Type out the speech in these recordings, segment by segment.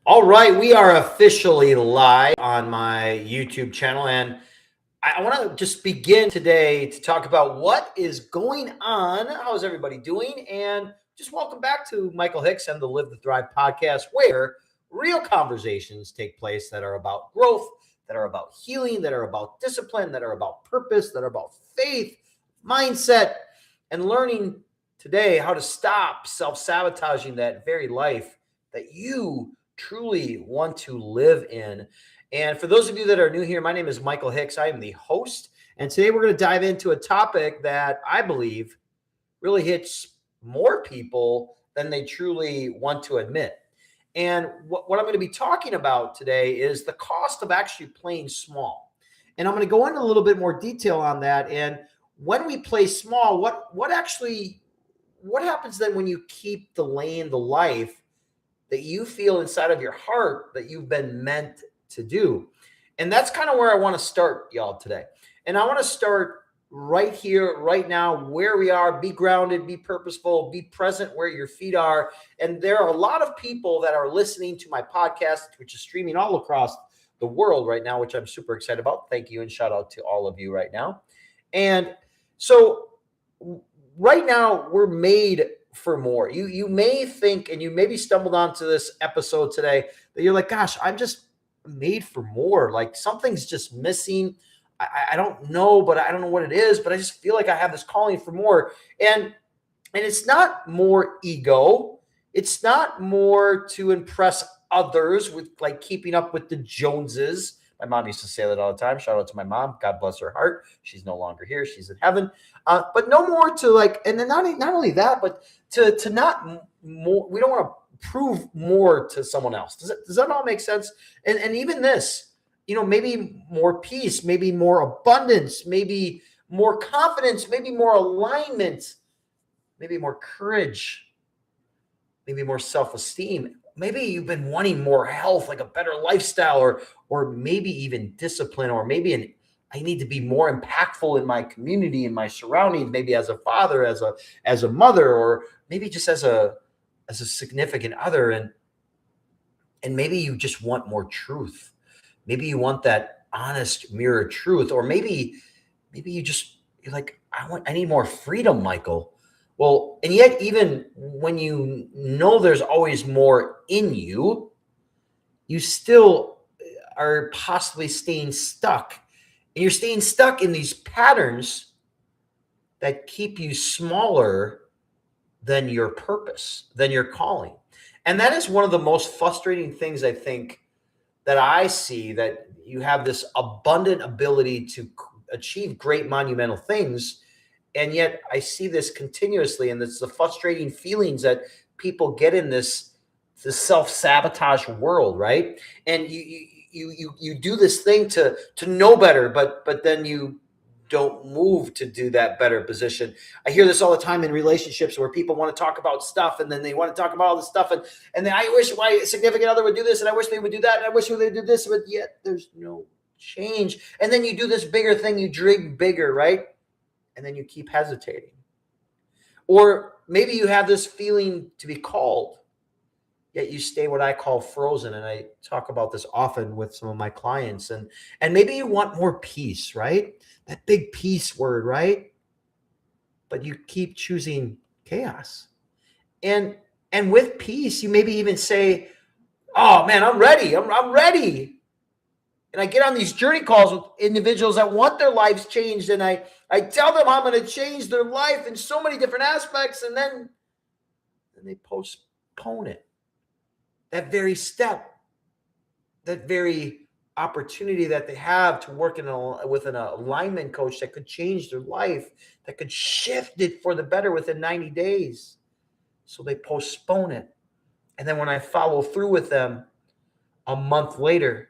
All right, we are officially live on my YouTube channel, and I want to just begin today to talk about what is going on. How is everybody doing? And just welcome back to Michael Hicks and the Liv2thrive Podcast, where real conversations take place that are about growth, that are about healing, that are about discipline, that are about purpose, that are about faith, mindset, and learning today how to stop self-sabotaging that very life that you truly want to live in. And for those of you that are new here, my name is Michael Hicks. I am the host. And today we're going to dive into a topic that I believe really hits more people than they truly want to admit. And what I'm going to be talking about today is the cost of actually playing small. And I'm going to go into a little bit more detail on that. And when we play small, what happens then when you keep delaying the life that you feel inside of your heart that you've been meant to do? And that's kind of where I want to start, y'all, today. And I want to start right here, right now, where we are. Be grounded, be purposeful, be present where your feet are. And there are a lot of people that are listening to my podcast, which is streaming all across the world right now, which I'm super excited about. Thank you, and shout out to all of you right now. And so right now, we're made for more. You may think, and you maybe stumbled onto this episode today, that you're like, gosh, I'm just made for more. Like something's just missing. I don't know, but I don't know what it is, but I just feel like I have this calling for more. And it's not more ego. It's not more to impress others with like keeping up with the Joneses. My mom used to say that all the time. Shout out to my mom. God bless her heart. She's no longer here. She's in heaven. But no more to like, and then not only that, but to not more. We don't want to prove more to someone else. Does that all make sense? And even this, maybe more peace, maybe more abundance, maybe more confidence, maybe more alignment, maybe more courage, maybe more self-esteem. Maybe you've been wanting more health, like a better lifestyle, or maybe even discipline, or maybe I need to be more impactful in my community, in my surroundings, maybe as a father, as a mother, or maybe just as a significant other. And maybe you just want more truth. Maybe you want that honest mirror truth, or maybe you're like, I need more freedom, Michael. Well, and yet even when you know there's always more in you, you still are possibly staying stuck. And you're staying stuck in these patterns that keep you smaller than your purpose, than your calling. And that is one of the most frustrating things, I think, that I see, that you have this abundant ability to achieve great monumental things. And yet I see this continuously, and it's the frustrating feelings that people get in this self-sabotage world, right? And you do this thing to know better, but then you don't move to do that better position. I hear this all the time in relationships where people want to talk about stuff, and then they want to talk about all this stuff, and then I wish my significant other would do this, and I wish they would do that, and I wish they would do this, but yet there's no change. And then you do this bigger thing, you dream bigger, right? And then you keep hesitating. Or maybe you have this feeling to be called, yet you stay what I call frozen. And I talk about this often with some of my clients. And maybe you want more peace, right? That big peace word, right? But you keep choosing chaos. And with peace, you maybe even say, oh man, I'm ready. I'm ready. And I get on these journey calls with individuals that want their lives changed. And I tell them I'm going to change their life in so many different aspects. And then they postpone it. That very step, that very opportunity that they have to work with an alignment coach that could change their life, that could shift it for the better within 90 days. So they postpone it. And then when I follow through with them a month later,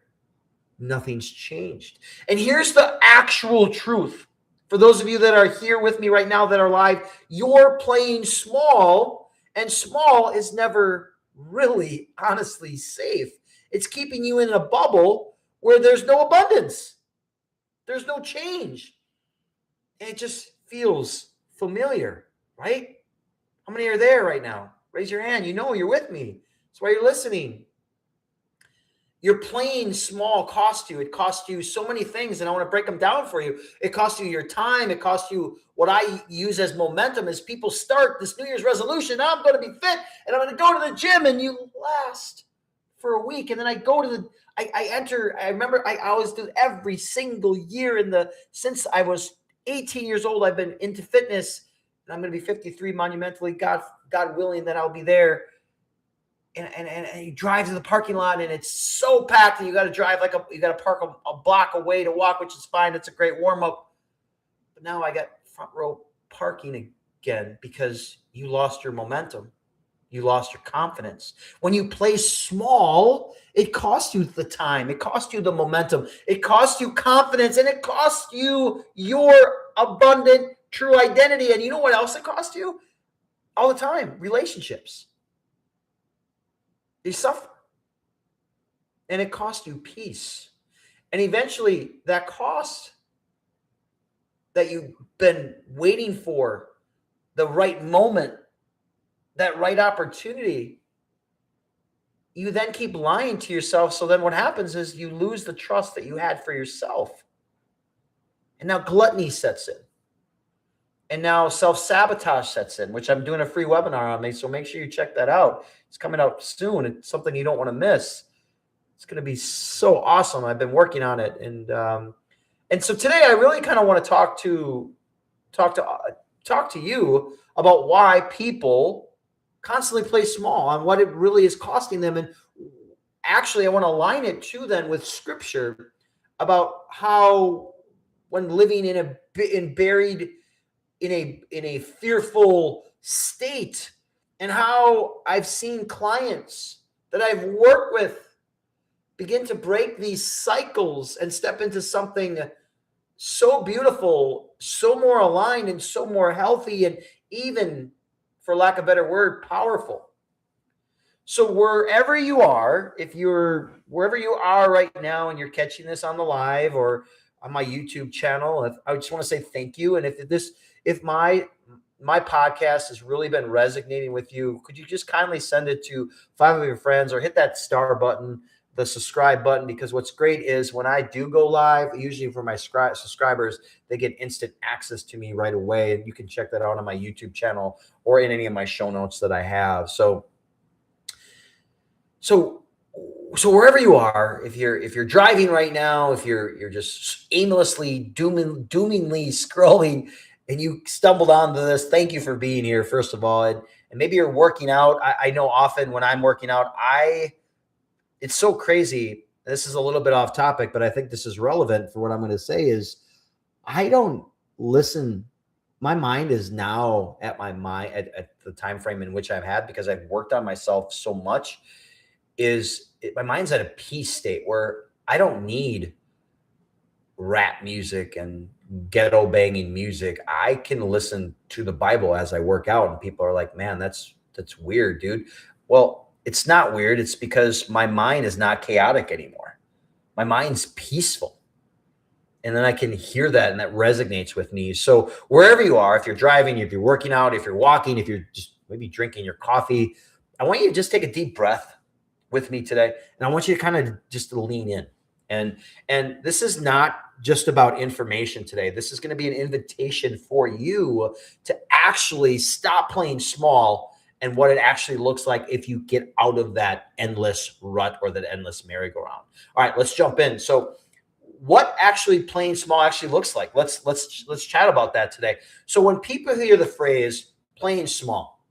nothing's changed. And here's the actual truth. For those of you that are here with me right now that are live, you're playing small, and small is never really honestly safe. It's keeping you in a bubble where there's no abundance. There's no change. And it just feels familiar, right? How many are there right now? Raise your hand. You know you're with me. That's why you're listening. Your playing small costs you. It costs you so many things, and I want to break them down for you. It costs you your time. It costs you what I use as momentum as people start this New Year's resolution. Now I'm going to be fit, and I'm going to go to the gym, and you last for a week. And then I go to I remember I always do every single year since I was 18 years old, I've been into fitness, and I'm going to be 53 monumentally, God willing, that I'll be there. And you drive to the parking lot, and it's so packed, and you got to drive you got to park a block away to walk, which is fine. It's a great warm up. But now I got front row parking again because you lost your momentum. You lost your confidence. When you play small, it costs you the time. It costs you the momentum. It costs you confidence, and it costs you your abundant, true identity. And you know what else it costs you? All the time, relationships. You suffer. And it costs you peace. And eventually, that cost that you've been waiting for, the right moment, that right opportunity, you then keep lying to yourself. So then what happens is you lose the trust that you had for yourself. And now gluttony sets in. And now self-sabotage sets in, which I'm doing a free webinar on me. So make sure you check that out. It's coming out soon. It's something you don't want to miss. It's going to be so awesome. I've been working on it. And so today I really kind of want to talk to you about why people constantly play small, and what it really is costing them. And actually, I want to align it too then with scripture about how, when living buried in a fearful state, and how I've seen clients that I've worked with begin to break these cycles and step into something so beautiful, so more aligned, and so more healthy, and even, for lack of a better word, powerful. So wherever you are right now, and you're catching this on the live or on my YouTube channel, I just want to say thank you. And if my podcast has really been resonating with you, could you just kindly send it to 5 of your friends, or hit that star button, the subscribe button? Because what's great is when I do go live, usually for my subscribers, they get instant access to me right away. And you can check that out on my YouTube channel or in any of my show notes that I have. So wherever you are, if you're driving right now, if you're just aimlessly, doomingly scrolling, and you stumbled onto this, thank you for being here, first of all. And maybe you're working out. I know often when I'm working out, it's so crazy. This is a little bit off topic, but I think this is relevant for what I'm going to say is I don't listen. My mind is now at the time frame in which I've had, because I've worked on myself so much, my mind's at a peace state where I don't need rap music and ghetto banging music. I can listen to the Bible as I work out, and people are like, man, that's weird, dude. Well, it's not weird. It's because my mind is not chaotic anymore. My mind's peaceful. And then I can hear that, and that resonates with me. So wherever you are, if you're driving, if you're working out, if you're walking, if you're just maybe drinking your coffee, I want you to just take a deep breath with me today. And I want you to kind of just lean in. And this is not just about information today. This is going to be an invitation for you to actually stop playing small, and what it actually looks like if you get out of that endless rut or that endless merry-go-round. All right, let's jump in. So what actually playing small actually looks like? Let's chat about that today. So when people hear the phrase playing small,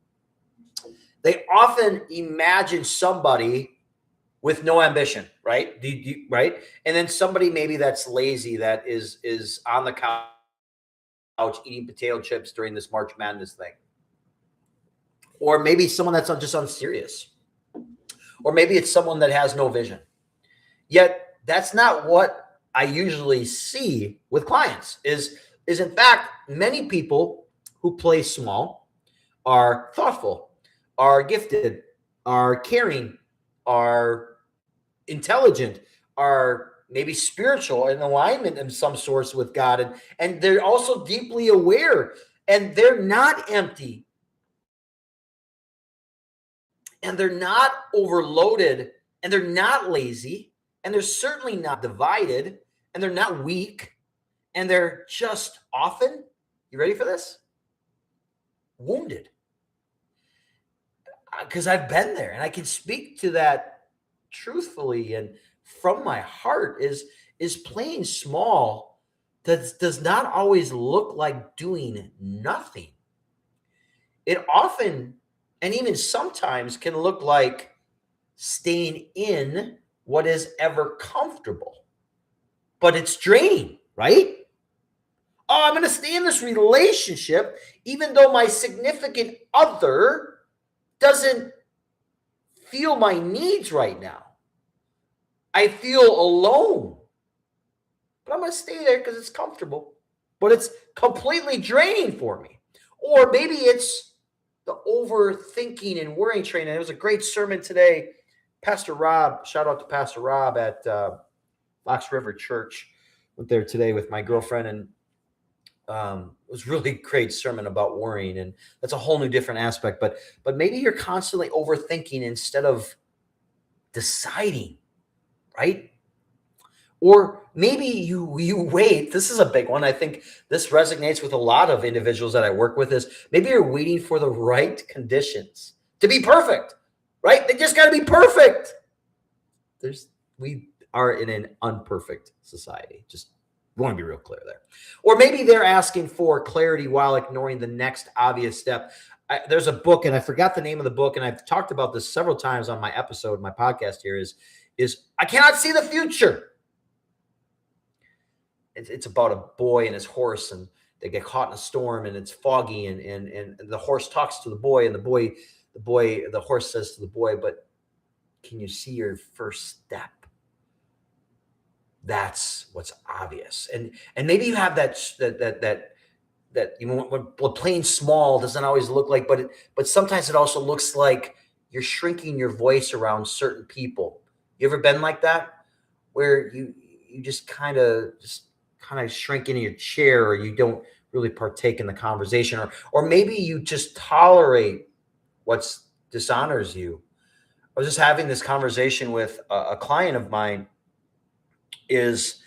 they often imagine somebody with no ambition, right? Right? And then somebody maybe that's lazy, that is on the couch eating potato chips during this March Madness thing. Or maybe someone that's just unserious. Or maybe it's someone that has no vision. Yet that's not what I usually see with clients. Is in fact, many people who play small are thoughtful, are gifted, are caring, are intelligent, are maybe spiritual, in alignment in some sorts with God. And they're also deeply aware, and they're not empty, and they're not overloaded, and they're not lazy. And they're certainly not divided, and they're not weak, and they're just often, you ready for this? Wounded. Because I've been there, and I can speak to that truthfully and from my heart. Is playing small does not always look like doing nothing. It often, and even sometimes, can look like staying in what is ever comfortable, but it's draining, right? Oh, I'm going to stay in this relationship even though my significant other doesn't feel my needs right now. I feel alone, but I'm going to stay there because it's comfortable, but it's completely draining for me. Or maybe it's the overthinking and worrying train. And it was a great sermon today. Pastor Rob, shout out to Pastor Rob at Fox River Church. Went there today with my girlfriend, and it was really great sermon about worrying, and that's a whole new different aspect. But maybe you're constantly overthinking instead of deciding, right? Or maybe you wait. This is a big one. I think this resonates with a lot of individuals that I work with. Is maybe you're waiting for the right conditions to be perfect, right? They just got to be perfect. We are in an unperfect society. Just want to be real clear there. Or maybe they're asking for clarity while ignoring the next obvious step. There's a book, and I forgot the name of the book, and I've talked about this several times on my episode, my podcast here, is I cannot see the future. It's about a boy and his horse, and they get caught in a storm, and it's foggy, and the horse talks to the boy, and the horse says to the boy, but can you see your first step? That's what's obvious. And maybe you have that you know, what playing small doesn't always look like, but sometimes it also looks like you're shrinking your voice around certain people. You ever been like that, where you just kind of shrink into your chair, or you don't really partake in the conversation, or maybe you just tolerate what dishonors you. I was just having this conversation with a client of mine, is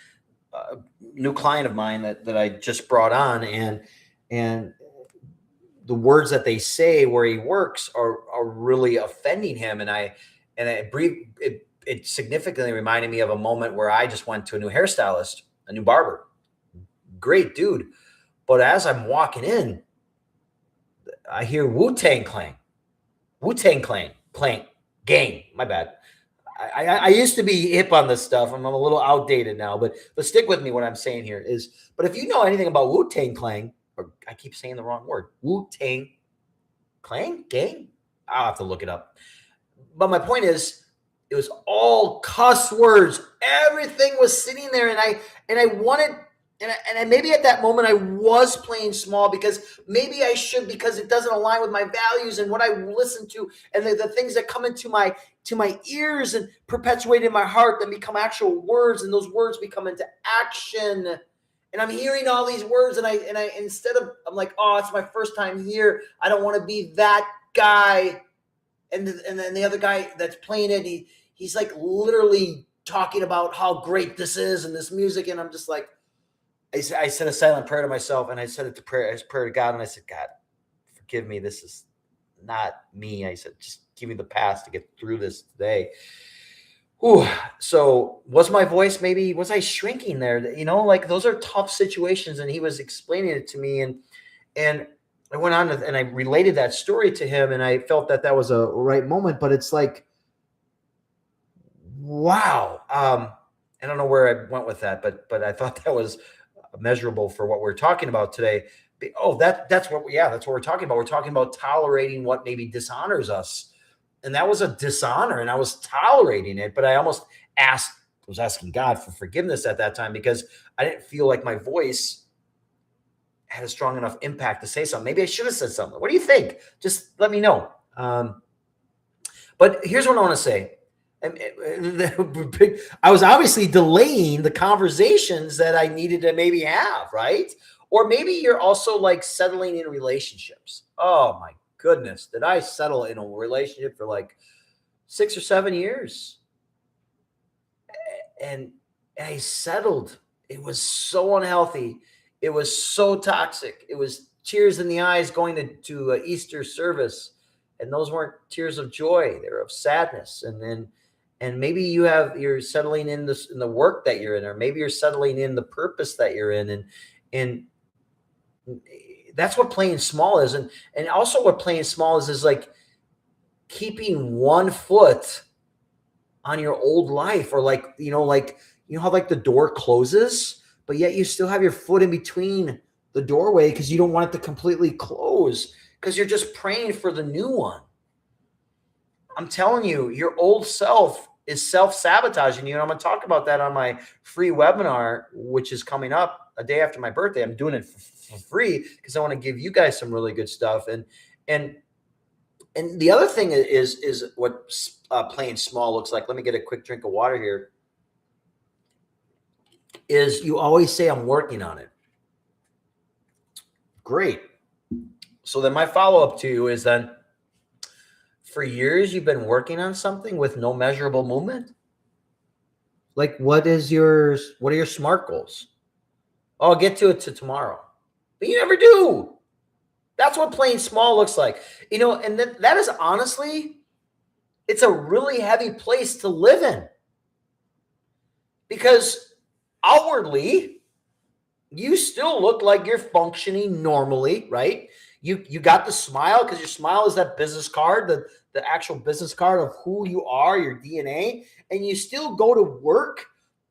a new client of mine that I just brought on, and the words that they say where he works are really offending him. And it significantly reminded me of a moment where I just went to a new hairstylist, a new barber, great dude. But as I'm walking in, I hear Wu-Tang Clan, gang, my bad. I used to be hip on this stuff. I'm a little outdated now, but stick with me. What I'm saying here is, but if you know anything about Wu-Tang Clan, or I keep saying the wrong word, Wu-Tang Clan gang, I'll have to look it up. But my point is, it was all cuss words. Everything was sitting there, and I wanted. And maybe at that moment I was playing small, because maybe I should, because it doesn't align with my values and what I listen to, and the things that come into my ears and perpetuate in my heart that become actual words, and those words become into action. And I'm hearing all these words, and I instead of, I'm like, oh, it's my first time here. I don't want to be that guy. And then the other guy that's playing it, he's like literally talking about how great this is and this music, and I'm just like, I said a silent prayer to myself, and I said it as prayer to God. And I said, God, forgive me. This is not me. I said, just give me the pass to get through this today. Ooh. So was my voice, maybe, was I shrinking there? You know, like, those are tough situations. And he was explaining it to me, and I went on and I related that story to him, and I felt that was a right moment. But it's like, wow. I don't know where I went with that, but I thought that was measurable for what we're talking about today. Oh, that's what we're talking about. We're talking about tolerating what maybe dishonors us. And that was a dishonor, and I was tolerating it, but I almost was asking God for forgiveness at that time, because I didn't feel like my voice had a strong enough impact to say something. Maybe I should have said something. What do you think? Just let me know. But here's what I want to say. I was obviously delaying the conversations that I needed to maybe have, right? Or maybe you're also like settling in relationships. Oh my goodness. Did I settle in a relationship for like 6 or 7 years? and I settled. It was so unhealthy. It was so toxic. It was tears in the eyes going to Easter service. And those weren't tears of joy. They were of sadness. And maybe you're settling in the work that you're in, or maybe you're settling in the purpose that you're in. And that's what playing small is. And also what playing small is like keeping one foot on your old life, or like how like the door closes, but yet you still have your foot in between the doorway because you don't want it to completely close because you're just praying for the new one. I'm telling you, your old self is self-sabotaging you. And I'm going to talk about that on my free webinar, which is coming up a day after my birthday. I'm doing it for free because I want to give you guys some really good stuff. And the other thing is what playing small looks like. Let me get a quick drink of water here. Is you always say, I'm working on it. Great. So then my follow-up to you is then, for years you've been working on something with no measurable movement? Like what are your SMART goals? Oh, I'll get to it tomorrow. But you never do. That's what playing small looks like. And that is honestly, it's a really heavy place to live in. Because outwardly, you still look like you're functioning normally, right? You got the smile because your smile is that business card, the actual business card of who you are, your DNA, and you still go to work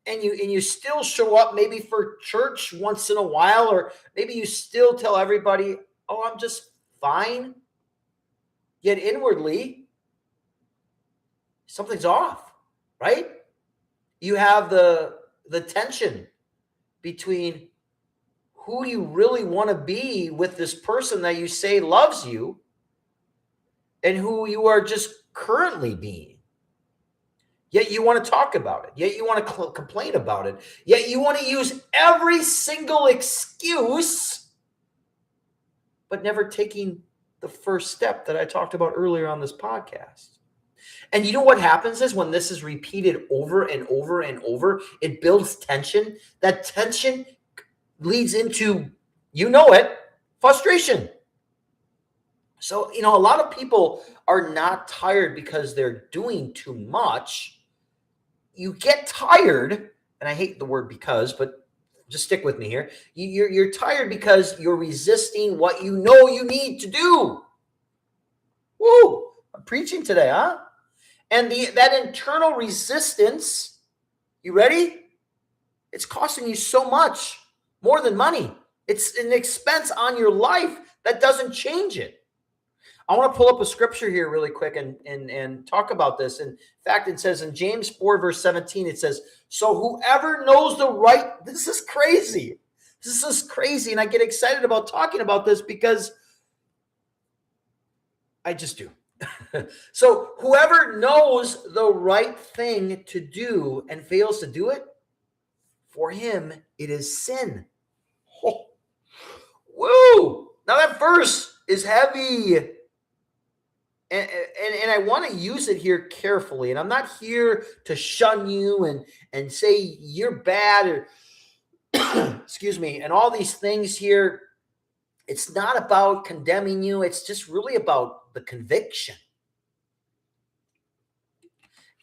and you still show up maybe for church once in a while, or maybe you still tell everybody, oh, I'm just fine. Yet inwardly, something's off, right? You have the tension between who you really want to be with this person that you say loves you and who you are just currently being. Yet you want to talk about it. Yet you want to complain about it. Yet you want to use every single excuse, but never taking the first step that I talked about earlier on this podcast. And you know what happens is when this is repeated over and over and over, it builds tension. That tension leads into, frustration. So, a lot of people are not tired because they're doing too much. You get tired, and I hate the word because, but just stick with me here. You're tired because you're resisting what you know you need to do. Woo! I'm preaching today, huh? And that internal resistance, you ready? It's costing you so much more than money. It's an expense on your life that doesn't change it. I want to pull up a scripture here really quick and talk about this. In fact, it says in James 4, verse 17, it says, so whoever knows the right, this is crazy. This is crazy. And I get excited about talking about this because I just do. So whoever knows the right thing to do and fails to do it, for him, it is sin. Oh. Woo! Now that verse is heavy. And I want to use it here carefully. And I'm not here to shun you and say you're bad or excuse me, and all these things here. It's not about condemning you. It's just really about the conviction.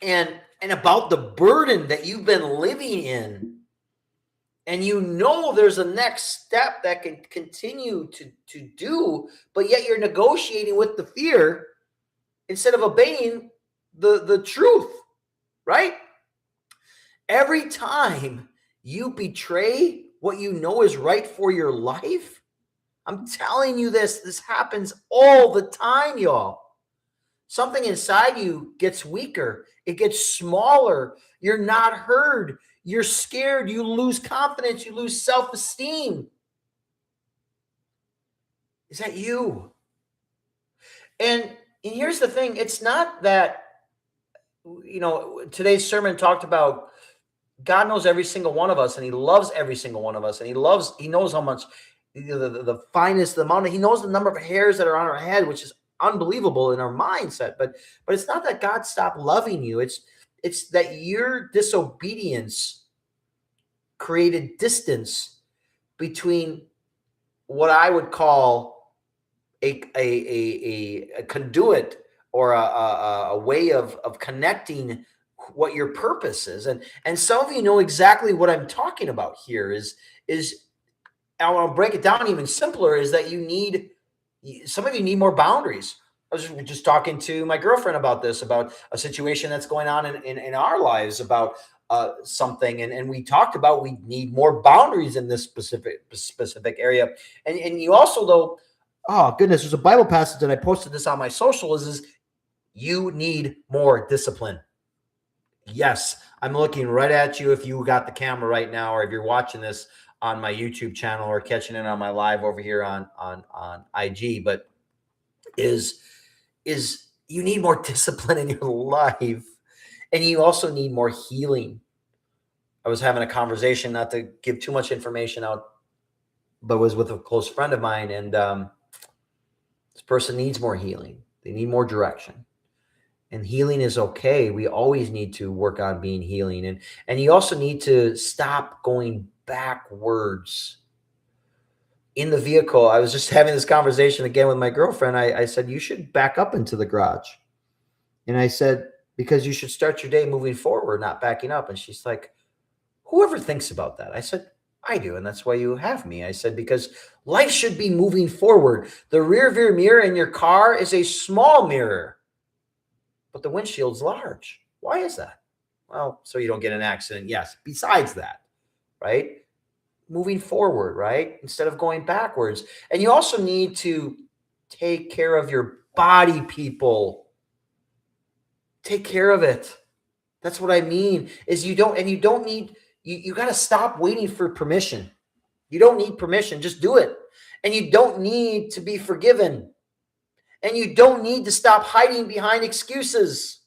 And about the burden that you've been living in. And there's a next step that can continue to do, but yet you're negotiating with the fear instead of obeying the truth, right? Every time you betray what you know is right for your life, I'm telling you this happens all the time, y'all. Something inside you gets weaker. It gets smaller. You're not heard. You're scared. You lose confidence. You lose self-esteem. Is that you? And here's the thing. It's not that, today's sermon talked about God knows every single one of us, and he loves every single one of us. And he knows how much the finest, the amount, he knows the number of hairs that are on our head, which is unbelievable in our mindset. But it's not that God stopped loving you. It's It's that your disobedience created distance between what I would call a conduit or a way of connecting what your purpose is. And some of you know exactly what I'm talking about here is I want to break it down even simpler, is that some of you need more boundaries. I was just talking to my girlfriend about this, about a situation that's going on in our lives about something. And we talked about we need more boundaries in this specific area. And you also, though, oh goodness, there's a Bible passage that I posted this on my social is you need more discipline. Yes, I'm looking right at you if you got the camera right now, or if you're watching this on my YouTube channel or catching it on my live over here on IG, but is you need more discipline in your life, and you also need more healing. I was having a conversation, not to give too much information out, but was with a close friend of mine, and this person needs more healing. They need more direction. And healing is okay. We always need to work on being healing. And you also need to stop going backwards. In the vehicle, I was just having this conversation again with my girlfriend. I said, you should back up into the garage. And I said, because you should start your day moving forward, not backing up. And she's like, whoever thinks about that? I said, I do. And that's why you have me. I said, because life should be moving forward. The rear view mirror in your car is a small mirror, but the windshield's large. Why is that? Well, so you don't get an accident. Yes. Besides that, right? Moving forward, right? Instead of going backwards. And you also need to take care of your body, people. Take care of it. That's what I mean, is you got to stop waiting for permission. You don't need permission. Just do it. And you don't need to be forgiven. And you don't need to stop hiding behind excuses.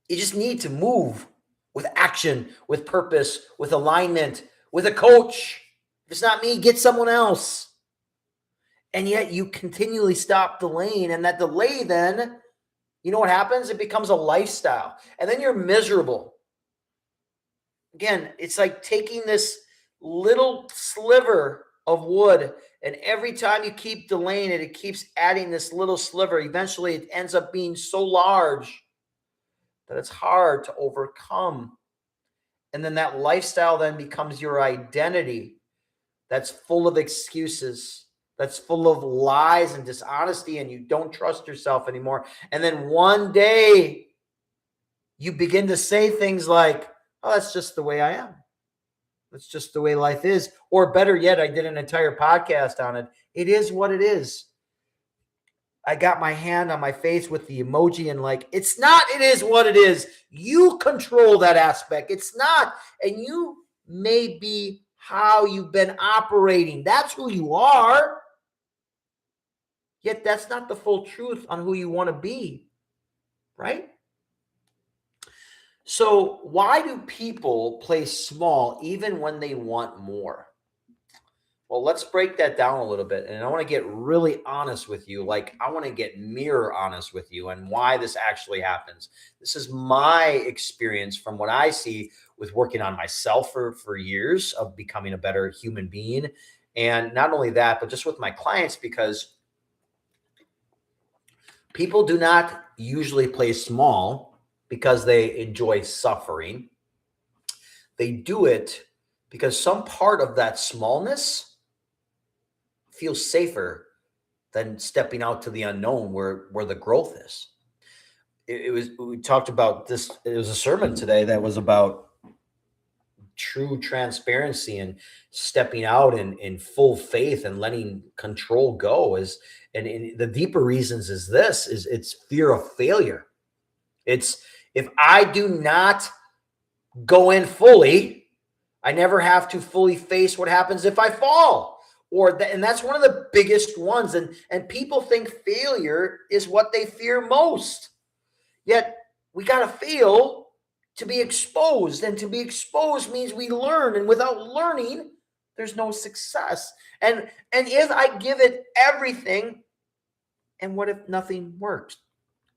You just need to move with action, with purpose, with alignment, with a coach. If it's not me, get someone else. And yet you continually stop delaying. And that delay then, you know what happens? It becomes a lifestyle. And then you're miserable. Again, it's like taking this little sliver of wood, and every time you keep delaying it, it keeps adding this little sliver. Eventually, it ends up being so large that it's hard to overcome. And then that lifestyle then becomes your identity. That's full of excuses. That's full of lies and dishonesty, and you don't trust yourself anymore. And then one day, you begin to say things like, oh, that's just the way I am. That's just the way life is. Or better yet, I did an entire podcast on it. It is what it is. I got my hand on my face with the emoji and like, it's not, it is what it is. You control that aspect. It's not. And you may be how you've been operating. That's who you are. Yet that's not the full truth on who you want to be. Right? So why do people play small even when they want more? Well, let's break that down a little bit. And I want to get really honest with you. Like, I want to get mirror honest with you and why this actually happens. This is my experience from what I see with working on myself for years of becoming a better human being. And not only that, but just with my clients, because people do not usually play small because they enjoy suffering. They do it because some part of that smallness feels safer than stepping out to the unknown where the growth is. We talked about this. It was a sermon today that was about true transparency and stepping out in full faith and letting control go. And the deeper reasons is it's fear of failure. It's, if I do not go in fully, I never have to fully face what happens if I fall. And that's one of the biggest ones. And people think failure is what they fear most. Yet we got to fail to be exposed. And to be exposed means we learn. And without learning, there's no success. And if I give it everything, and what if nothing works?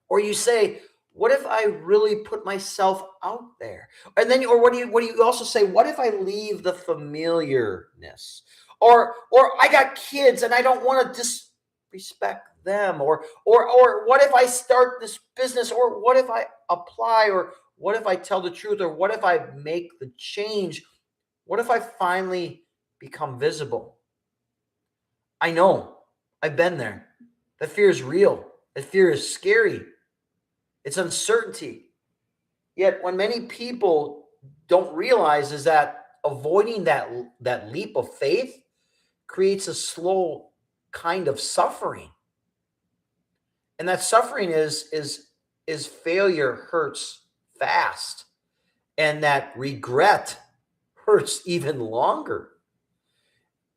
Or you say, What if I really put myself out there? And then, or what do you also say? What if I leave the familiarness? Or I got kids and I don't want to disrespect them. Or what if I start this business? Or what if I apply? Or what if I tell the truth? Or what if I make the change? What if I finally become visible? I know. I've been there. That fear is real. That fear is scary. It's uncertainty. Yet when many people don't realize is that avoiding that leap of faith creates a slow kind of suffering. And that suffering is failure hurts fast. And that regret hurts even longer.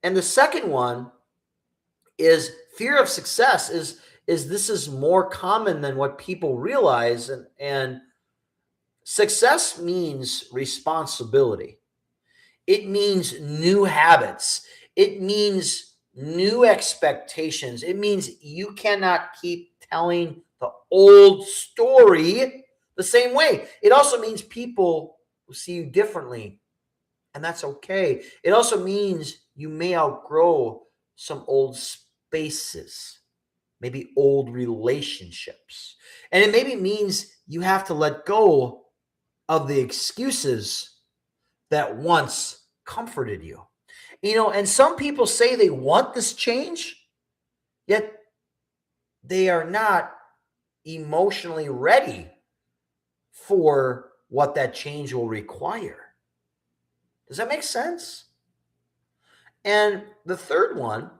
And the second one is fear of success is this is more common than what people realize. And success means responsibility. It means new habits. It means new expectations. It means you cannot keep telling the old story the same way. It also means people will see you differently, and that's okay. It also means you may outgrow some old spaces, maybe old relationships. And it maybe means you have to let go of the excuses that once comforted you. And some people say they want this change, yet they are not emotionally ready for what that change will require. Does that make sense? And the third one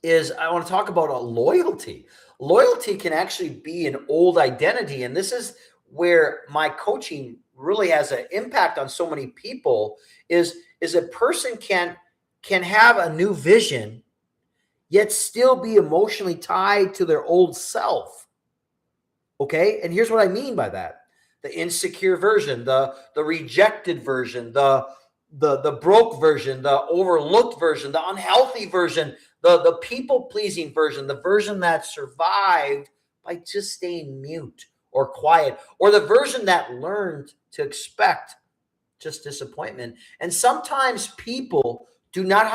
is I want to talk about a loyalty. Loyalty can actually be an old identity. And this is where my coaching really has an impact on so many people is a person can have a new vision, yet still be emotionally tied to their old self. Okay. And here's what I mean by that. The insecure version, the rejected version, the broke version, the overlooked version, the unhealthy version, the people-pleasing version, the version that survived by just staying mute or quiet, or the version that learned to expect just disappointment. And sometimes people do not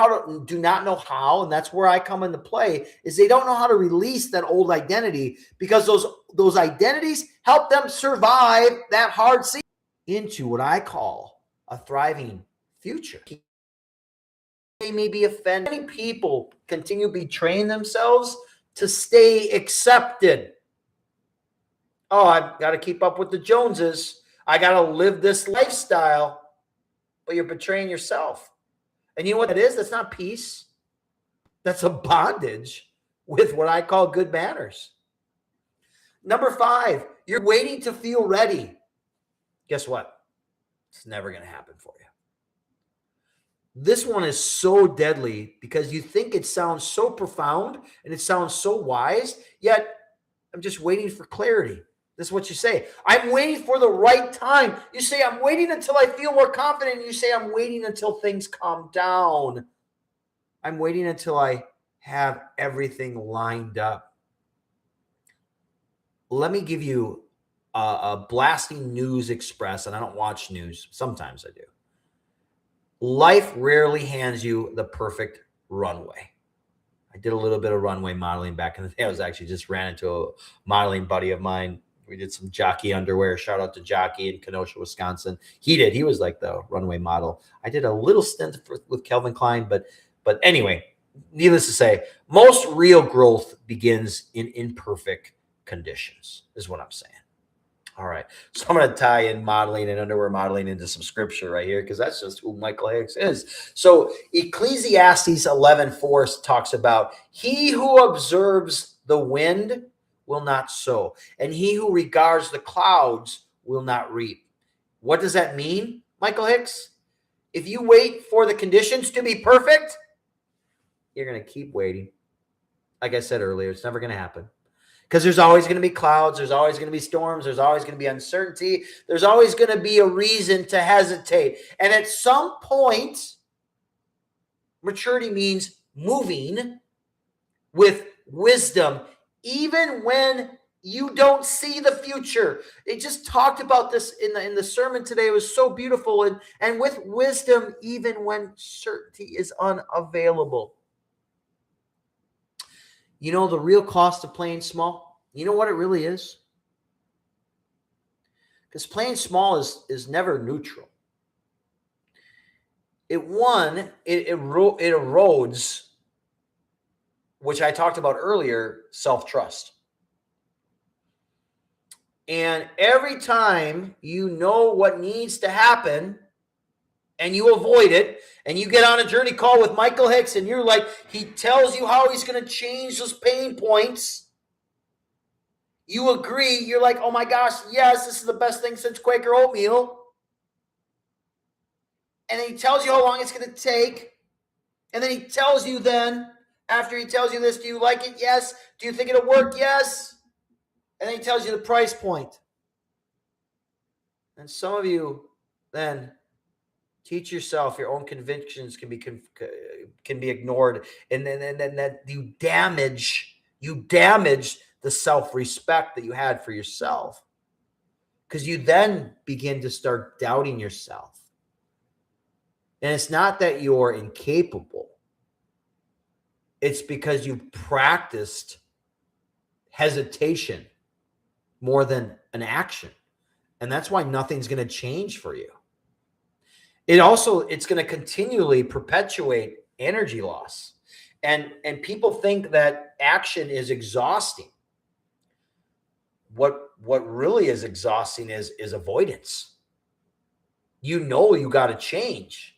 know how, and that's where I come into play, is they don't know how to release that old identity because those identities help them survive that hard season into what I call a thriving future. They may be offended. Many people continue betraying themselves to stay accepted. Oh, I've got to keep up with the Joneses. I got to live this lifestyle. But you're betraying yourself. And you know what that is? That's not peace. That's a bondage with what I call good manners. Number 5, you're waiting to feel ready. Guess what? It's never going to happen for you. This one is so deadly because you think it sounds so profound and it sounds so wise, yet I'm just waiting for clarity. This is what you say. I'm waiting for the right time. You say, I'm waiting until I feel more confident. You say, I'm waiting until things calm down. I'm waiting until I have everything lined up. Let me give you a blasting news express, and I don't watch news. Sometimes I do. Life rarely hands you the perfect runway. I did a little bit of runway modeling back in the day. I was actually just ran into a modeling buddy of mine. We did some Jockey underwear. Shout out to Jockey in Kenosha, Wisconsin. He was like the runway model. I did a little stint with Calvin Klein, but anyway, needless to say, most real growth begins in imperfect conditions, is what I'm saying. All right. So I'm going to tie in modeling and underwear modeling into some scripture right here, because that's just who Michael Hicks is. So Ecclesiastes 11:4 talks about, he who observes the wind will not sow, and he who regards the clouds will not reap. What does that mean, Michael Hicks? If you wait for the conditions to be perfect, you're going to keep waiting. Like I said earlier, it's never going to happen. Because there's always going to be clouds. There's always going to be storms. There's always going to be uncertainty. There's always going to be a reason to hesitate. And at some point, maturity means moving with wisdom, even when You don't see the future. It just talked about this in the sermon today. It was so beautiful. And with wisdom, even when certainty is unavailable. You know the real cost of playing small? You know what it really is? Because playing small is never neutral. It erodes, which I talked about earlier, self-trust. And every time you know what needs to happen and you avoid it, and you get on a journey call with Michael Hicks and you're like, he tells you how he's going to change those pain points. You agree. You're like, oh my gosh, yes, this is the best thing since Quaker oatmeal. And then he tells you how long it's going to take. And then he tells you then, after he tells you this, do you like it? Yes. Do you think it'll work? Yes. And then he tells you the price point. And some of you then teach yourself your own convictions can be ignored. And then that you damage the self-respect that you had for yourself. Because you then begin to start doubting yourself. And it's not that you're incapable. It's because you've practiced hesitation more than an action. And that's why nothing's going to change for you. It's going to continually perpetuate energy loss. And people think that action is exhausting. What really is exhausting is avoidance. You know you got to change.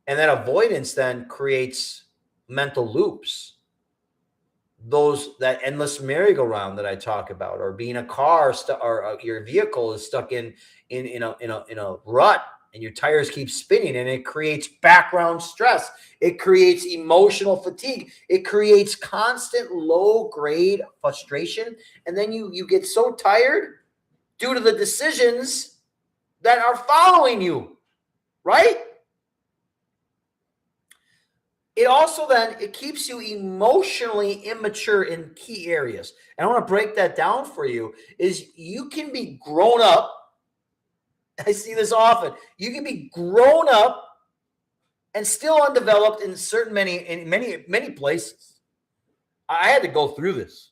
And that avoidance then creates mental loops. That endless merry-go-round that I talk about, or being a car or your vehicle is stuck in a rut and your tires keep spinning, and it creates background stress. It creates emotional fatigue. It creates constant low-grade frustration. And then you get so tired due to the decisions that are following you, right? It also then, it keeps you emotionally immature in key areas. And I want to break that down for you, is you can be grown up. I see this often. You can be grown up and still undeveloped in many places. I had to go through this.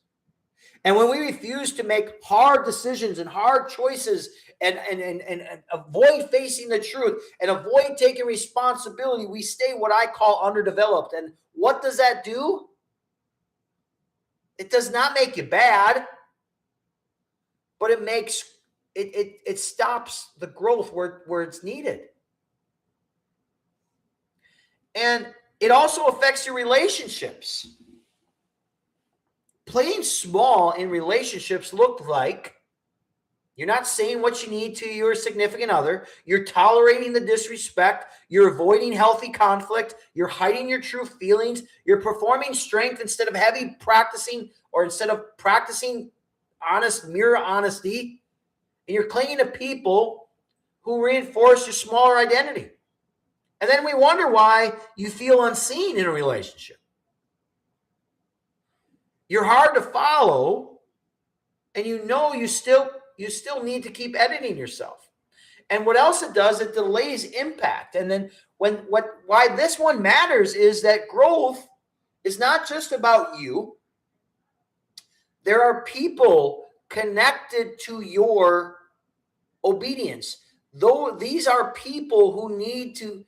And when we refuse to make hard decisions and hard choices and avoid facing the truth and avoid taking responsibility, we stay what I call underdeveloped. And what does that do? It does not make you bad, but it stops the growth where it's needed. And it also affects your relationships. Playing small in relationships look like you're not saying what you need to your significant other. You're tolerating the disrespect. You're avoiding healthy conflict. You're hiding your true feelings. You're performing strength instead of practicing mirror honesty. And you're clinging to people who reinforce your smaller identity. And then we wonder why you feel unseen in a relationship. You're hard to follow, and you still need to keep editing yourself. And what else it does, it delays impact. And then why this one matters is that growth is not just about you. There are people connected to your obedience. Though these are people who need to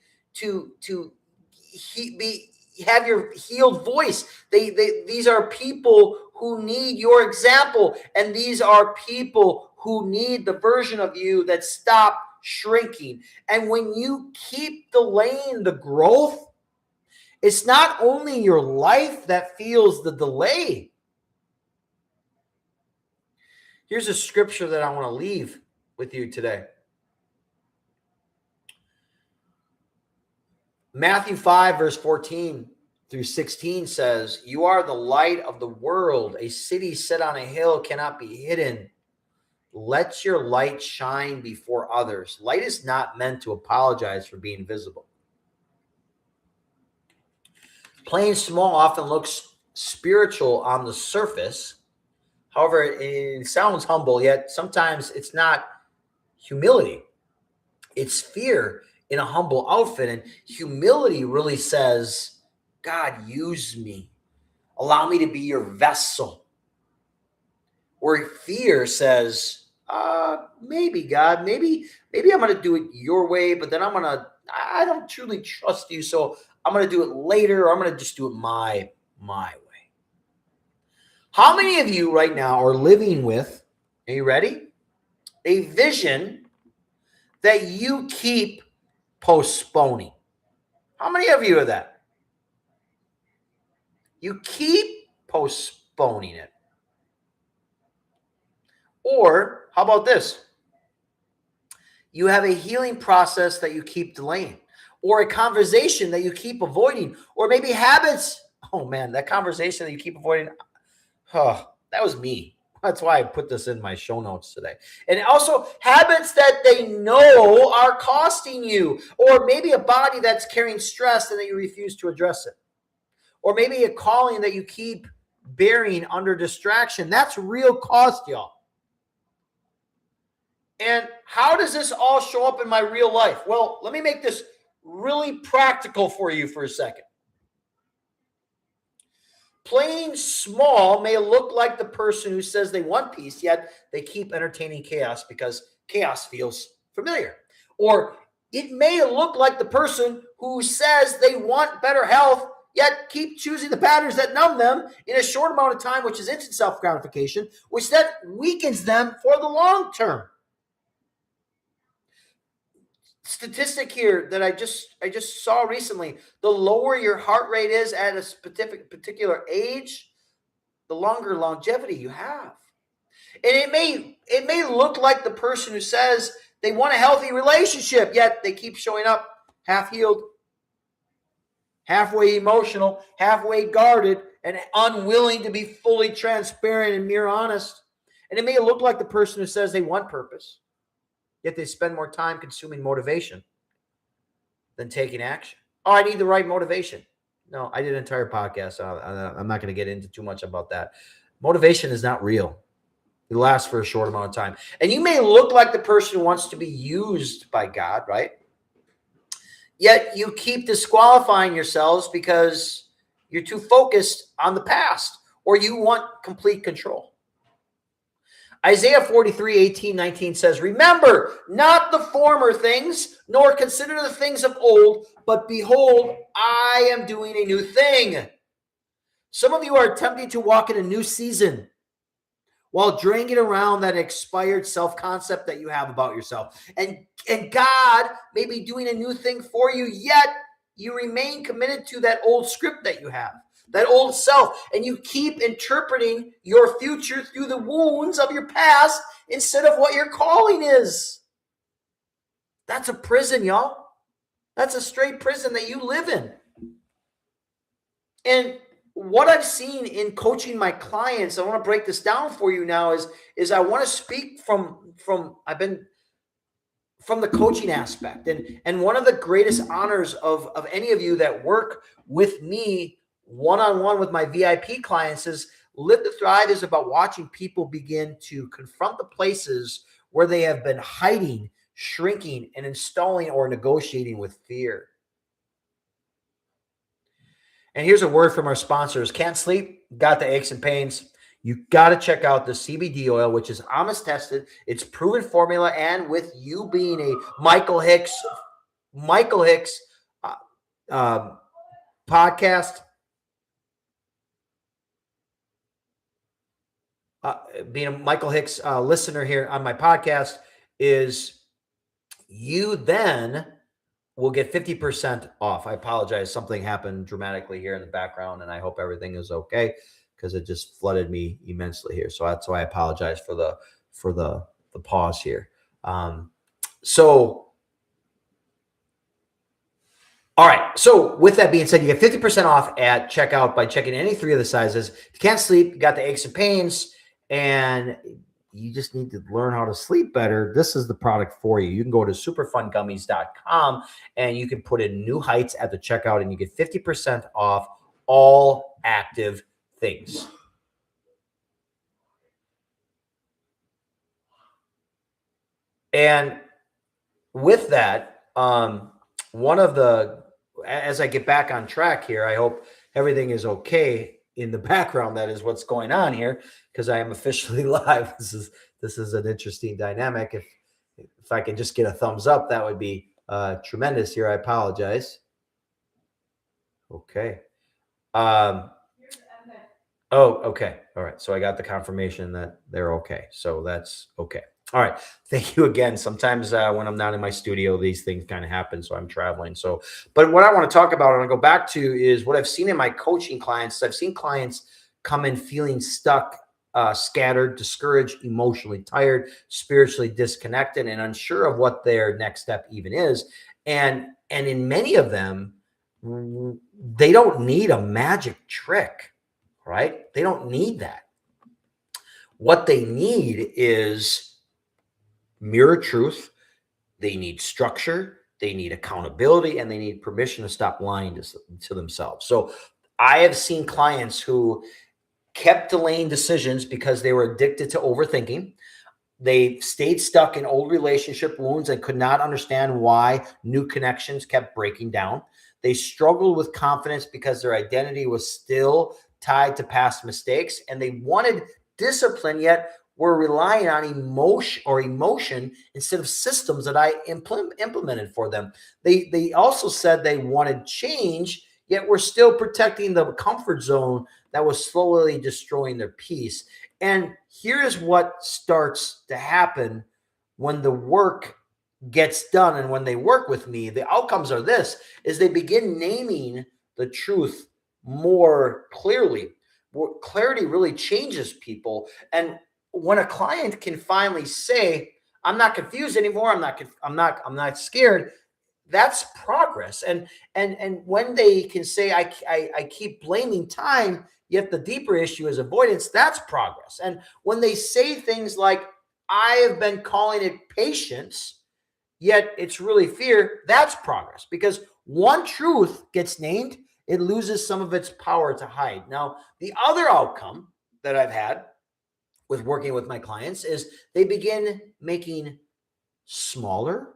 have your healed voice. These are people who need your example, and these are people who need the version of you that stop shrinking. And when you keep delaying the growth, it's not only your life that feels the delay. Here's a scripture that I want to leave with you today. Matthew 5, verse 14 through 16 says, "You are the light of the world. A city set on a hill cannot be hidden. Let your light shine before others." Light is not meant to apologize for being visible. Playing small often looks spiritual on the surface. However, it sounds humble, yet sometimes it's not humility. It's fear in a humble outfit. And humility really says, God, use me. Allow me to be your vessel. Where fear says, maybe God, maybe I'm going to do it your way, but then I don't truly trust you. So I'm going to do it later, or I'm going to just do it my way. How many of you right now are living with, are you ready? A vision that you keep postponing. How many of you are that? You keep postponing it. Or how about this? You have a healing process that you keep delaying, or a conversation that you keep avoiding, or maybe habits. Oh man, that conversation that you keep avoiding. Oh, that was me. That's why I put this in my show notes today. And also habits that they know are costing you, or maybe a body that's carrying stress and that you refuse to address it, or maybe a calling that you keep bearing under distraction. That's real cost, y'all. And how does this all show up in my real life? Well, let me make this really practical for you for a second. Playing small may look like the person who says they want peace, yet they keep entertaining chaos because chaos feels familiar. Or it may look like the person who says they want better health, yet keep choosing the patterns that numb them in a short amount of time, which is instant self-gratification, which then weakens them for the long term. Statistic here that I just saw recently: the lower your heart rate is at a particular age, the longer longevity you have. And it may look like the person who says they want a healthy relationship, yet they keep showing up half-healed, halfway emotional, halfway guarded, and unwilling to be fully transparent and mere honest. And it may look like the person who says they want purpose, yet they spend more time consuming motivation than taking action. Oh, I need the right motivation. No, I did an entire podcast. So I'm not going to get into too much about that. Motivation is not real. It lasts for a short amount of time. And you may look like the person who wants to be used by God, right? Yet you keep disqualifying yourselves because you're too focused on the past, or you want complete control. Isaiah 43:18-19 says, remember not the former things, nor consider the things of old, but behold, I am doing a new thing. Some of you are attempting to walk in a new season while dragging around that expired self-concept that you have about yourself. And God may be doing a new thing for you, yet you remain committed to that old script that you have, that old self, and you keep interpreting your future through the wounds of your past instead of what your calling is. That's a prison, y'all. That's a straight prison that you live in. And what I've seen in coaching my clients, I want to break this down for you now, is I want to speak from the coaching aspect. And one of the greatest honors of any of you that work with me one-on-one with my VIP clients is Liv2thrive is about watching people begin to confront the places where they have been hiding, shrinking, and installing or negotiating with fear. And here's a word from our sponsors. Can't sleep? Got the aches and pains? You got to check out the CBD oil, which is Amos tested. It's proven formula. And with you being a Michael Hicks podcast, being a Michael Hicks listener here on my podcast, is you then will get 50% off. I apologize. Something happened dramatically here in the background, and I hope everything is okay because it just flooded me immensely here. So that's why I apologize for the pause here. All right. So with that being said, you get 50% off at checkout by checking any three of the sizes. If you can't sleep, you got the aches and pains, and you just need to learn how to sleep better, this is the product for you. You can go to superfungummies.com and you can put in New Heights at the checkout and you get 50% off all active things. And with that, as I get back on track here, I hope everything is okay in the background. That is what's going on here, because I am officially live. This is an interesting dynamic. If I can just get a thumbs up, that would be tremendous here. I apologize. Okay. Oh, okay. All right. So I got the confirmation that they're okay. So that's okay. All right. Thank you again. Sometimes when I'm not in my studio, these things kind of happen. So I'm traveling. But what I want to talk about and go back to is what I've seen in my coaching clients. I've seen clients come in feeling stuck, scattered, discouraged, emotionally tired, spiritually disconnected, and unsure of what their next step even is. And in many of them, they don't need a magic trick. Right? They don't need that. What they need is mirror truth. They need structure. They need accountability, and they need permission to stop lying to themselves. So I have seen clients who kept delaying decisions because they were addicted to overthinking. They stayed stuck in old relationship wounds and could not understand why new connections kept breaking down. They struggled with confidence because their identity was still tied to past mistakes, and they wanted discipline, yet were relying on emotion instead of systems that I implemented for them. They also said they wanted change, yet were still protecting the comfort zone that was slowly destroying their peace. And here's what starts to happen when the work gets done and when they work with me. The outcomes are this, is they begin naming the truth more clearly. Clarity really changes people. And when a client can finally say, I'm not confused anymore, I'm not scared, that's progress. And when they can say, I keep blaming time, yet the deeper issue is avoidance, that's progress. And when they say things like, I have been calling it patience, yet it's really fear, that's progress. Because one truth gets named, it loses some of its power to hide. Now, the other outcome that I've had with working with my clients is they begin making smaller,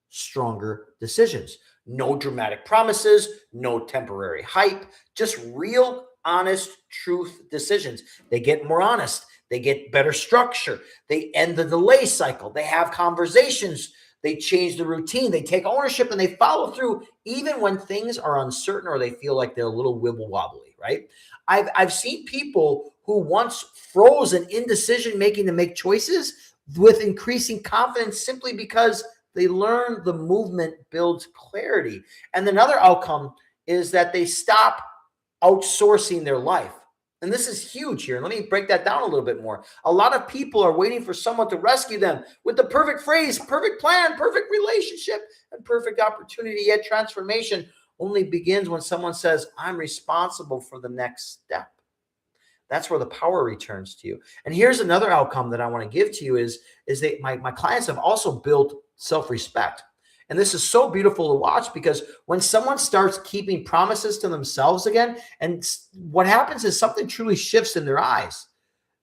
stronger decisions. No dramatic promises, no temporary hype, just real, honest, truth decisions. They get more honest. They get better structure. They end the delay cycle. They have conversations. They change the routine. They take ownership and they follow through even when things are uncertain or they feel like they're a little wibble wobbly, right? I've seen people who once froze in indecision making to make choices with increasing confidence simply because they learn the movement builds clarity. And another outcome is that they stop outsourcing their life. And this is huge here. Let me break that down a little bit more. A lot of people are waiting for someone to rescue them with the perfect phrase, perfect plan, perfect relationship, and perfect opportunity. Yet transformation only begins when someone says, I'm responsible for the next step. That's where the power returns to you. And here's another outcome that I want to give to you is that my clients have also built self-respect. And this is so beautiful to watch, because when someone starts keeping promises to themselves again, and what happens is something truly shifts in their eyes.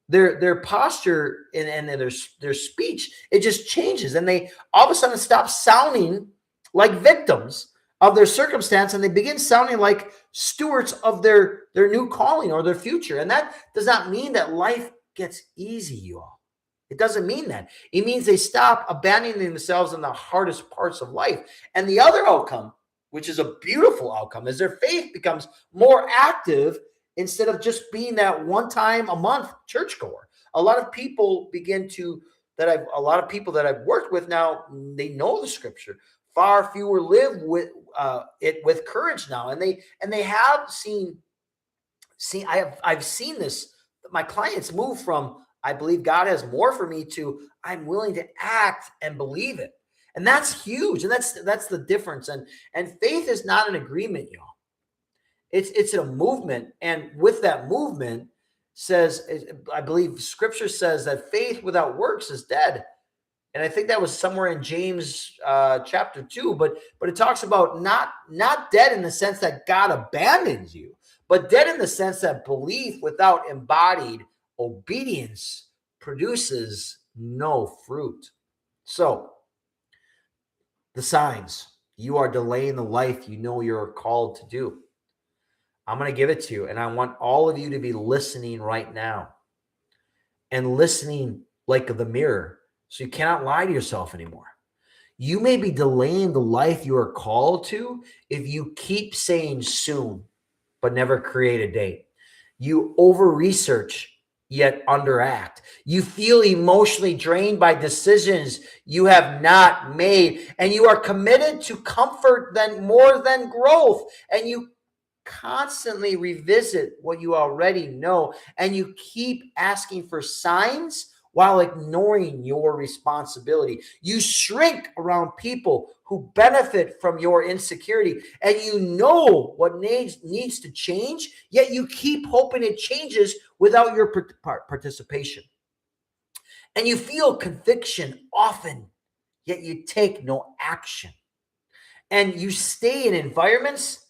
Their posture and their speech, it just changes. And they all of a sudden stop sounding like victims of their circumstance, and they begin sounding like stewards of their new calling or their future. And that does not mean that life gets easy, you all. It doesn't mean that. It means they stop abandoning themselves in the hardest parts of life. And the other outcome, which is a beautiful outcome, is their faith becomes more active instead of just being that one time a month churchgoer. A lot of people that I've worked with now, they know the scripture. Far fewer live with it with courage now, and they have seen. I've seen this. My clients move from I believe God has more for me to I'm willing to act and believe it, and that's huge. And that's the difference. And faith is not an agreement, y'all. It's a movement, and with that movement I believe Scripture says that faith without works is dead. And I think that was somewhere in James chapter 2, but it talks about not dead in the sense that God abandons you, but dead in the sense that belief without embodied obedience produces no fruit. So The signs. You are delaying the life you know you're called to do. I'm going to give it to you, and I want all of you to be listening right now and listening like the mirror, so you cannot lie to yourself anymore. You may be delaying the life you are called to if you keep saying soon, but never create a date. You over-research, yet underact. You feel emotionally drained by decisions you have not made, and you are committed to comfort more than growth, and you constantly revisit what you already know, and you keep asking for signs while ignoring your responsibility. You shrink around people who benefit from your insecurity, and you know what needs to change, yet you keep hoping it changes without your participation. And you feel conviction often, yet you take no action. And you stay in environments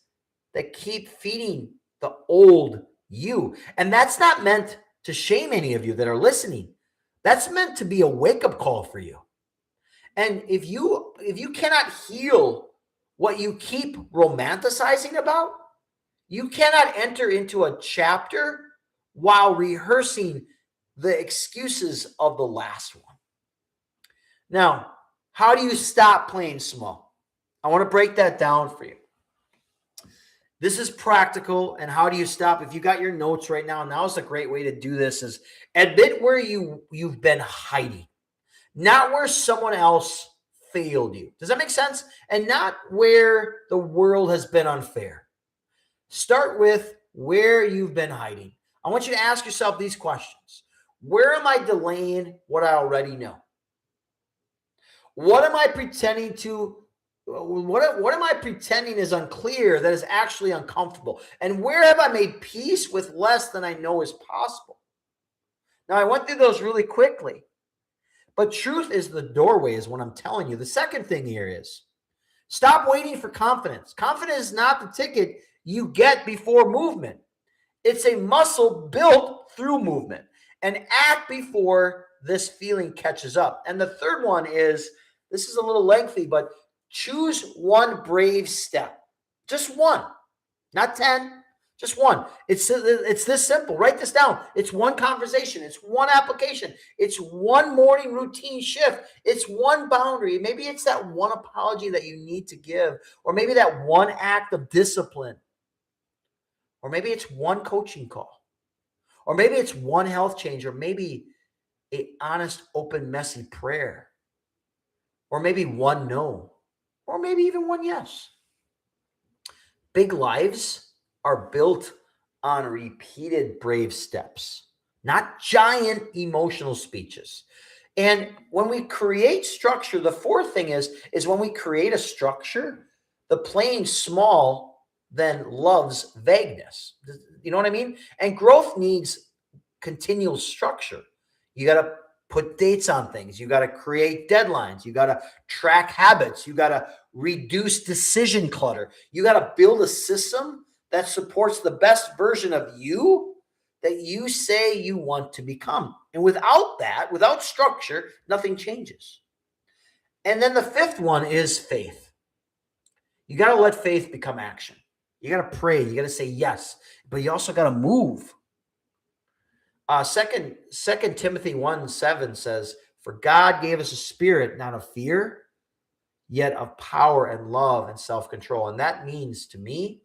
that keep feeding the old you. And that's not meant to shame any of you that are listening. That's meant to be a wake-up call for you. And if you cannot heal what you keep romanticizing about, you cannot enter into a chapter while rehearsing the excuses of the last one. Now, how do you stop playing small? I want to break that down for you. This is practical. And how do you stop? If you got your notes right now is a great way to do this, is admit where you've been hiding, not where someone else failed you. Does that make sense? And not where the world has been unfair. Start with where you've been hiding. I want you to ask yourself these questions. Where am I delaying what I already know? What am I pretending to What am I pretending is unclear that is actually uncomfortable? And where have I made peace with less than I know is possible? Now, I went through those really quickly, but truth is the doorway, is what I'm telling you. The second thing here is stop waiting for confidence. Confidence is not the ticket you get before movement. It's a muscle built through movement. And act before this feeling catches up. And the third one is, this is a little lengthy, but choose one brave step. Just one, not 10, just one. It's this simple. Write this down. It's one conversation. It's one application. It's one morning routine shift. It's one boundary. Maybe it's that one apology that you need to give, or maybe that one act of discipline, or maybe it's one coaching call, or maybe it's one health change, or maybe an honest, open, messy prayer, or maybe one no, or maybe even one yes. Big lives are built on repeated brave steps, not giant emotional speeches. And when we create structure, the fourth thing is when we create a structure, the playing small then loves vagueness. You know what I mean? And growth needs continual structure. You got to put dates on things. You got to create deadlines. You got to track habits. You got to reduce decision clutter. You got to build a system that supports the best version of you that you say you want to become. And without that, without structure, nothing changes. And then the fifth one is faith. You got to let faith become action. You got to pray. You got to say yes, but you also got to move. Second Timothy 1:7 says, "For God gave us a spirit, not of fear, yet of power and love and self-control." And that means to me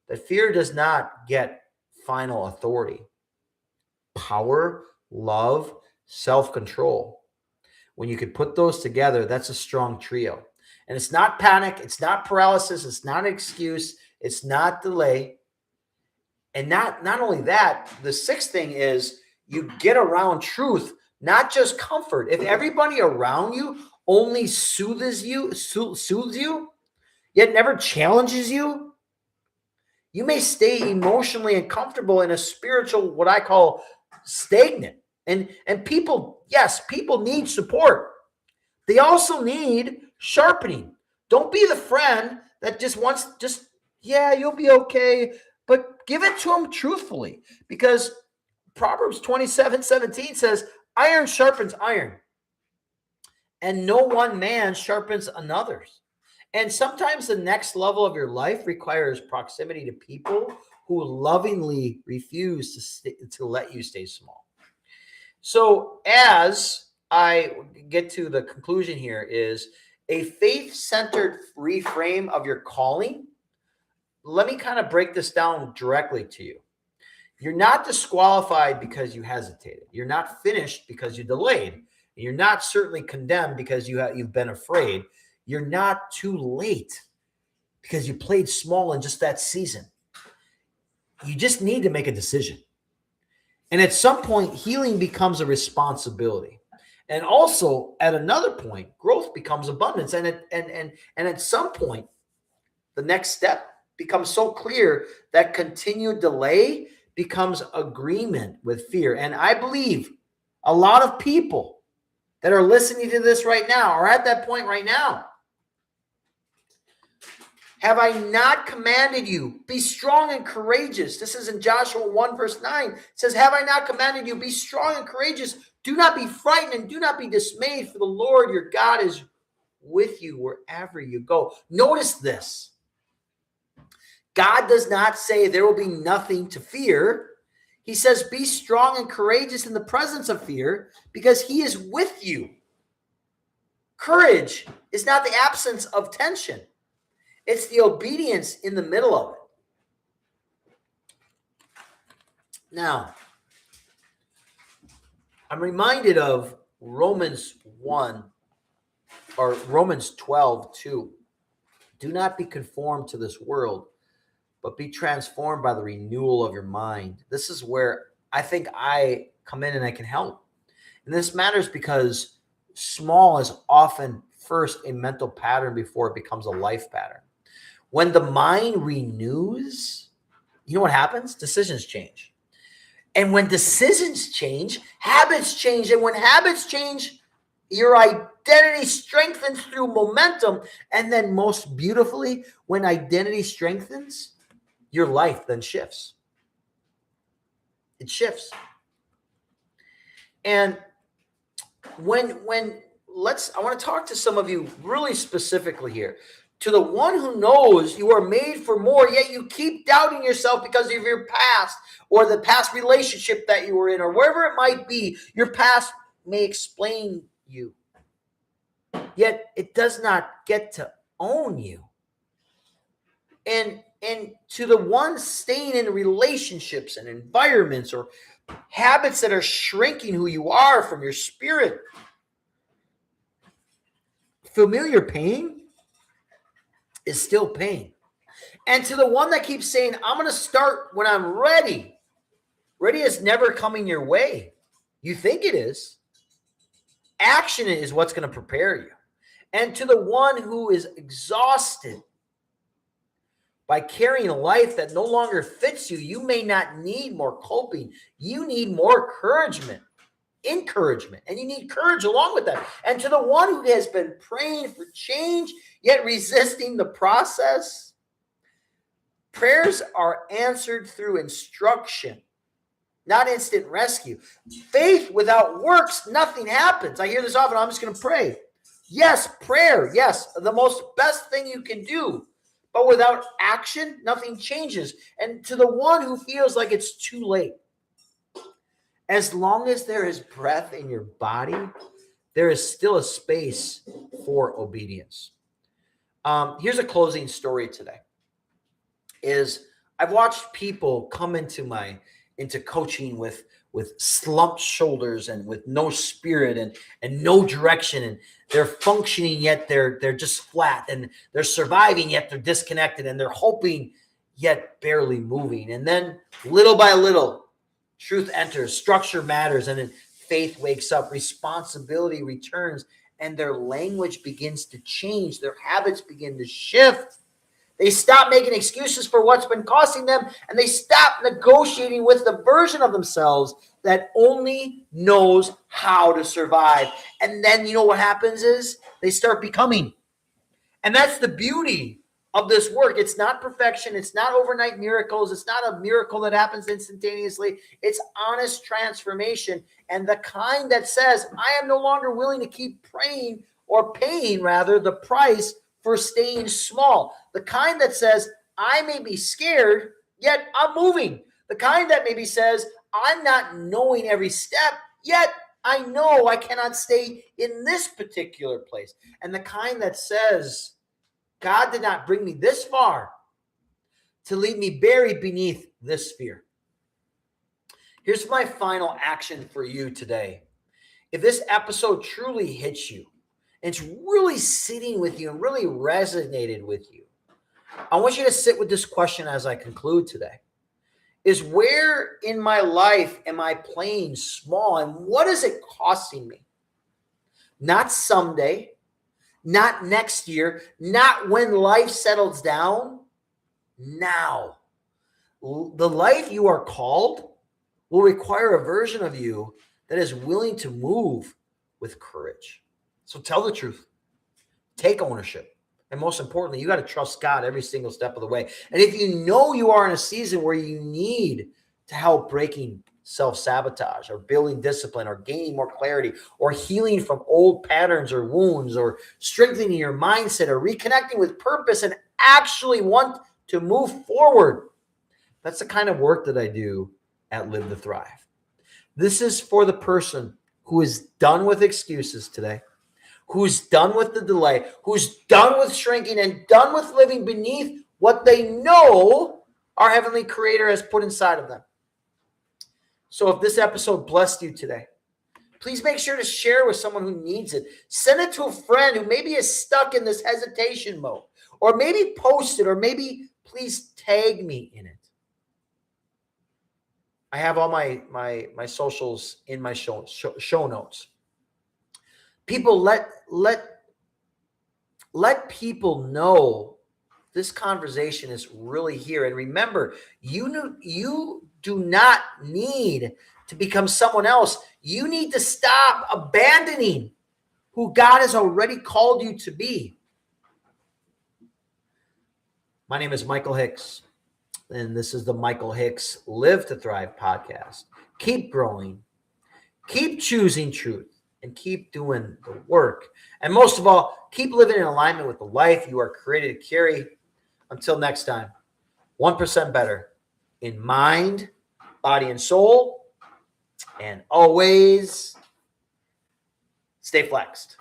that fear does not get final authority. Power, love, self-control. When you can put those together, that's a strong trio. And it's not panic. It's not paralysis. It's not an excuse. It's not delay. And not only that, the sixth thing is you get around truth, not just comfort. If everybody around you only soothes you, yet never challenges you, you may stay emotionally uncomfortable in a spiritual, what I call stagnant. And people, yes, people need support. They also need sharpening. Don't be the friend that just wants, yeah, you'll be okay. But give it to them truthfully, because Proverbs 27:17 says, iron sharpens iron, and no one man sharpens another's. And sometimes the next level of your life requires proximity to people who lovingly refuse to let you stay small. So as I get to the conclusion here is a faith-centered reframe of your calling. Let me kind of break this down directly to you. You're not disqualified because you hesitated. You're not finished because you delayed. You're not certainly condemned because you've been afraid. You're not too late because you played small in just that season. You just need to make a decision. And at some point, healing becomes a responsibility. And also, at another point, growth becomes abundance. And at some point, the next step becomes so clear that continued delay becomes agreement with fear. And I believe a lot of people that are listening to this right now are at that point right now. Have I not commanded you? Be strong and courageous. This is in Joshua 1 verse 9. It says, have I not commanded you? Be strong and courageous. Do not be frightened and do not be dismayed, for the Lord your God is with you wherever you go. Notice this. God does not say there will be nothing to fear. He says, be strong and courageous in the presence of fear because he is with you. Courage is not the absence of tension. It's the obedience in the middle of it. Now, I'm reminded of Romans 1 or Romans 12:2. Do not be conformed to this world, but be transformed by the renewal of your mind. This is where I think I come in and I can help. And this matters because small is often first a mental pattern before it becomes a life pattern. When the mind renews, you know what happens? Decisions change. And when decisions change, habits change. And when habits change, your identity strengthens through momentum. And then most beautifully, when identity strengthens, your life then shifts. It shifts. And I want to talk to some of you really specifically here. To the one who knows you are made for more, yet you keep doubting yourself because of your past or the past relationship that you were in or wherever it might be, your past may explain you. Yet it does not get to own you. And to the one staying in relationships and environments or habits that are shrinking who you are from your spirit, familiar pain is still pain. And to the one that keeps saying, I'm going to start when I'm ready. Ready is never coming your way. You think it is. Action is what's going to prepare you. And to the one who is exhausted by carrying a life that no longer fits you, you may not need more coping. You need more encouragement, and you need courage along with that. And to the one who has been praying for change, yet resisting the process, prayers are answered through instruction, not instant rescue. Faith without works, nothing happens. I hear this often. I'm just going to pray. Yes, prayer. Yes, the most best thing you can do. But without action, nothing changes. And to the one who feels like it's too late, as long as there is breath in your body, there is still a space for obedience. Here's a closing story today. I've watched people come into coaching with slumped shoulders and with no spirit and no direction, and they're functioning yet they're just flat, and they're surviving yet they're disconnected, and they're hoping yet barely moving. And then little by little, truth enters, structure matters, and then faith wakes up, responsibility returns, and their language begins to change. Their habits begin to shift. They stop making excuses for what's been costing them, and they stop negotiating with the version of themselves that only knows how to survive. And then you know what happens is they start becoming. And that's the beauty of this work. It's not perfection. It's not overnight miracles. It's not a miracle that happens instantaneously. It's honest transformation, and the kind that says, I am no longer willing to keep praying or paying rather the price for staying small. The kind that says, I may be scared, yet I'm moving. The kind that maybe says, I'm not knowing every step, yet I know I cannot stay in this particular place. And the kind that says, God did not bring me this far to leave me buried beneath this fear. Here's my final action for you today. If this episode truly hits you, and it's really sitting with you and really resonated with you, I want you to sit with this question as I conclude today. Is where in my life am I playing small, and what is it costing me? Not someday, not next year, not when life settles down. Now. The life you are called will require a version of you that is willing to move with courage. So tell the truth. Take ownership. And most importantly, you got to trust God every single step of the way. And if you know you are in a season where you need to help breaking self-sabotage or building discipline or gaining more clarity or healing from old patterns or wounds or strengthening your mindset or reconnecting with purpose and actually want to move forward, that's the kind of work that I do at Liv2thrive. This is for the person who is done with excuses today, who's done with the delay, who's done with shrinking and done with living beneath what they know our Heavenly Creator has put inside of them. So if this episode blessed you today, please make sure to share with someone who needs it. Send it to a friend who maybe is stuck in this hesitation mode, or maybe post it, or maybe please tag me in it. I have all my socials in my show notes. People, let people know this conversation is really here. And remember, you do not need to become someone else. You need to stop abandoning who God has already called you to be. My name is Michael Hicks, and this is the Michael Hicks Liv2thrive Podcast. Keep growing, keep choosing truth, and keep doing the work. And most of all, keep living in alignment with the life you are created to carry. Until next time, 1% better in mind, body, and soul. And always stay flexed.